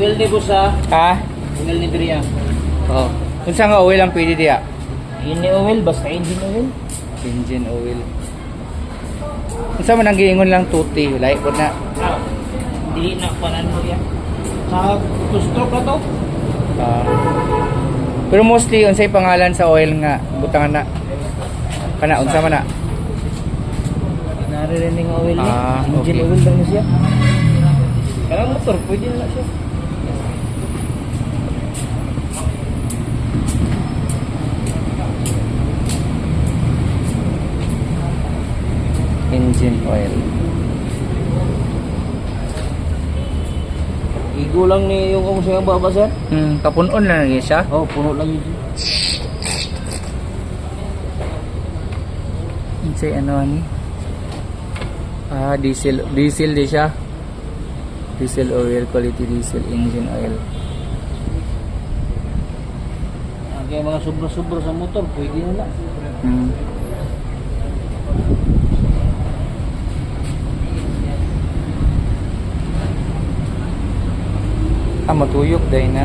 Oil ni busa. Ha? Oil ni Dria. Oo. Unsa nga oil ang pwede diya? Ini oil, basta engine oil. Engine oil. Unsa man ang giingon lang tuti, lahi ko na. Ah, di na panan mo yan. Sa two-stroke na to. Ah. Pero mostly unsay pangalan sa oil nga butangan na? Kana unsa man na? Naririnig nga oil ni. Ah, Engine okay. oil lang na siya. Karang motor, pwede na siya. Engine oil. Igo lang ni yung kung siyang baba sir. Kapunon na lagi siya. Oh, puno lang yun. Unsay ano ani? Ah, diesel di siya. Diesel oil, quality diesel engine oil. Kaya mga sobra-sobra sa motor, pwede na na. Hmm. Ah, matuyok dahil na.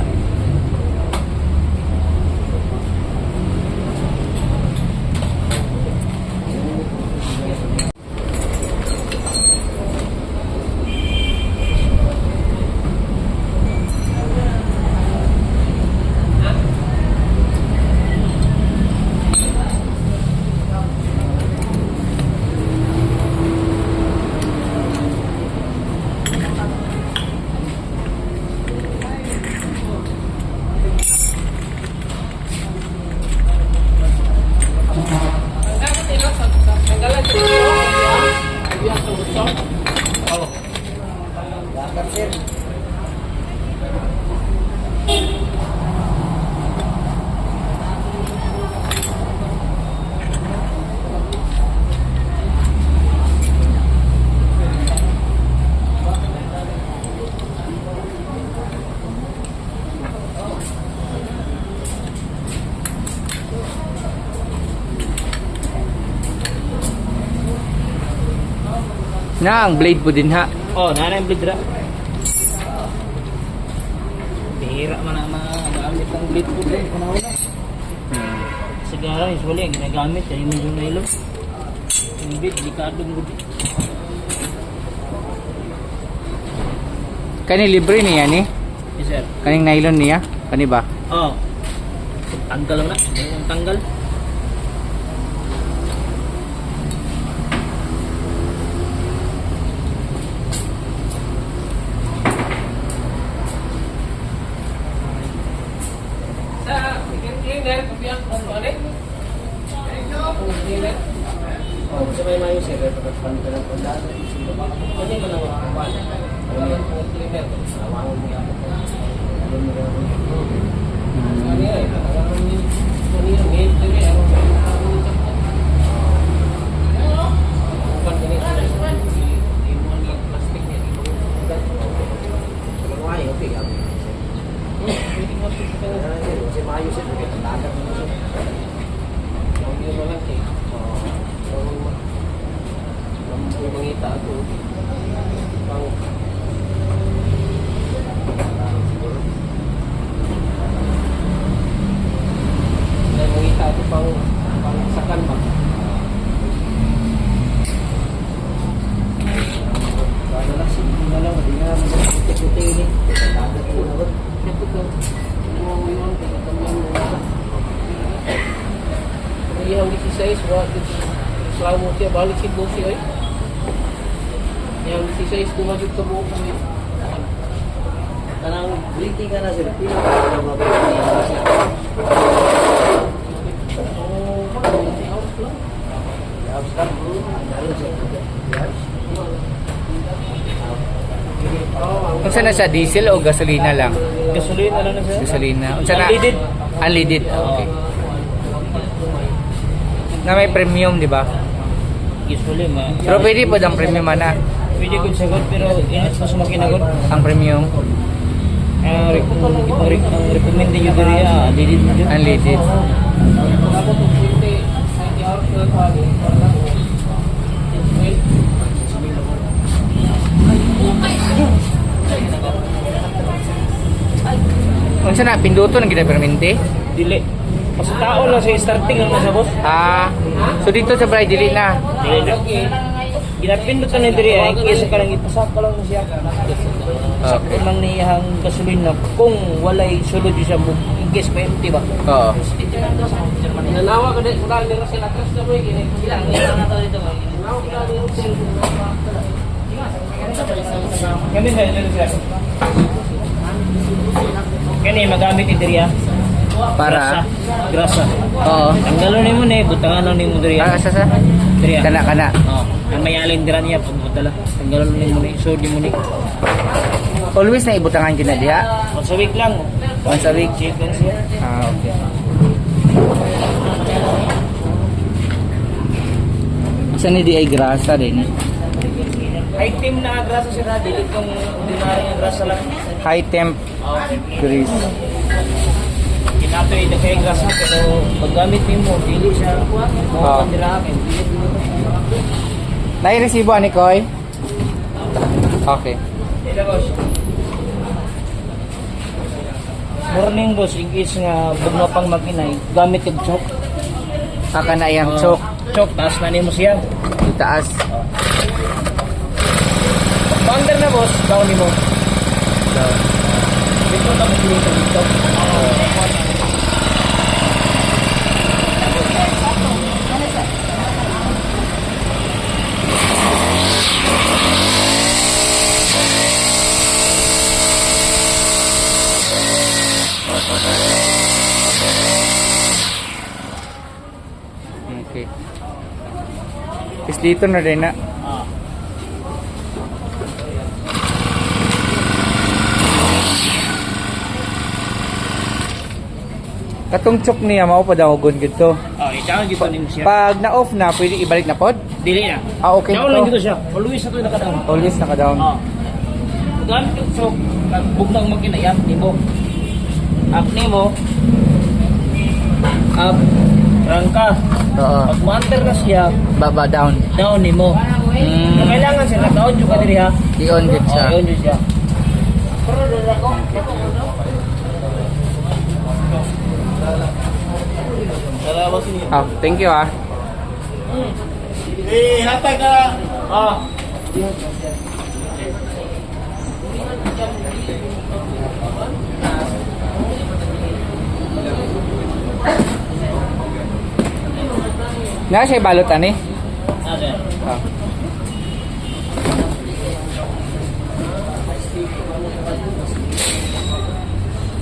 Na ang blade po din ha. Oh, nana yung blade ra. Bihira man ang mga gamit ng blade po din. Panahon na. Sigara, usually, ang ginagamit, yung medyo nylon. Yung blade, delikado ng gubi. Kani libre niya ni? Yes, sir. Kaning nylon niya? Kani ba? Oh. Tanggal lang na. Yung tanggal. Oh, sa may mayo sir, dapat pantala ng pundalo. Kasi man ang kapan. Ano yung cleaner? Awangon mo yan. Ano mo yan? Ano yan? Ano yung gate? Ano yung bukan ini imun lang plastik niya. Sa mayo, okay. Pwede mo sa mayo sir, dagat mo sir. Hindi mo lang eh. Yung mangita ako pang siguro mangita ako pang sakan ba kaya lang simple na lang hindi na puti-puti ini dagat ko na ito ko yun kaya yang di sisa buat selama dia balik ke bosi ay yang di sisa itu maju ke bosi kanang berhenti ka na sir pila ka ba Unsa na siya, diesel o gasolina lang? gasolina lang na sir Gasolina. Unsa na? Unleaded. Unleaded. Okay. Na may premium, di ba? Usually ma Pero pwede po ang premium ana. pwede ko sagot pero init mas makinagod Ang premium ang recommend niyo diri dili unleaded. Unsa na pinduto nang ginapermente? Dili. Mas tao lang sa starting lang sa boss. Ah. So dito sa Bray dili na. Dili na. Ginapindot ka na diri ay kisa ka lang ipasak ka lang siya. Okay. Sakto lang niyang gasolina kung walay sulod siya mo igis pa empty ba. Oo. Nanawa ka din ulang ni Rosel atas na boy gini. Ilang na to dito ba. Nanawa ka din Rosel. Kami sa dito siya. Kani magamit ni diri Para grasa. oo. Tanggalon nimo ni butangan nimo diri. Ah, sa Diri. kana. Oh, ang mayalin dira niya pagdala. Tanggalon nimo ni sodium mo ni. Always na ibutangan kina diha. Once a week lang. Once a week. Check lang siya. Ah, okay. Isa ni di ay grasa din. Item na grasa siya dili kung ordinary nga grasa lang. High temp grease. Kinatoy na kay grasa pero paggamit nimo dili siya Ah. mo dira akin. Nai-resibo ani Koy? Okay. Dila boss. Morning boss, ingis nga bugno pang makinay, gamit yung chok. Aka na iyang chok. Chok, taas na nimo siya. Itaas. Bounder na boss, down nimo. Dito na mo dito. Okay. Is dito na rin na. Ah. Katong chok niya mao pa daw gud gito. Oh, ikaw gito nimo siya. Pag na-off na, pwede ibalik na pod? Dili na. Ah, okay Down lang na gito to. siya. Always na to naka-down. Always naka-down. Oh. Gamit yung chok, nagbugnaw makinayap nimo. Up nimo. Up. Rangka. Oo. Pag ma-under na siya, Baba down. down nimo. Mm. Kailangan siya naka-down yung kadiri ha. I-on gud siya. Oh, yun yun siya. Salamat niyo. Ah, thank you ah. Eh, hatag ka. Ah. Na siya balot ani? Okay. Ah.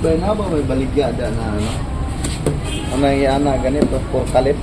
Ba na ba may baligya da na ano? Ano yung ana ganito, for kalit.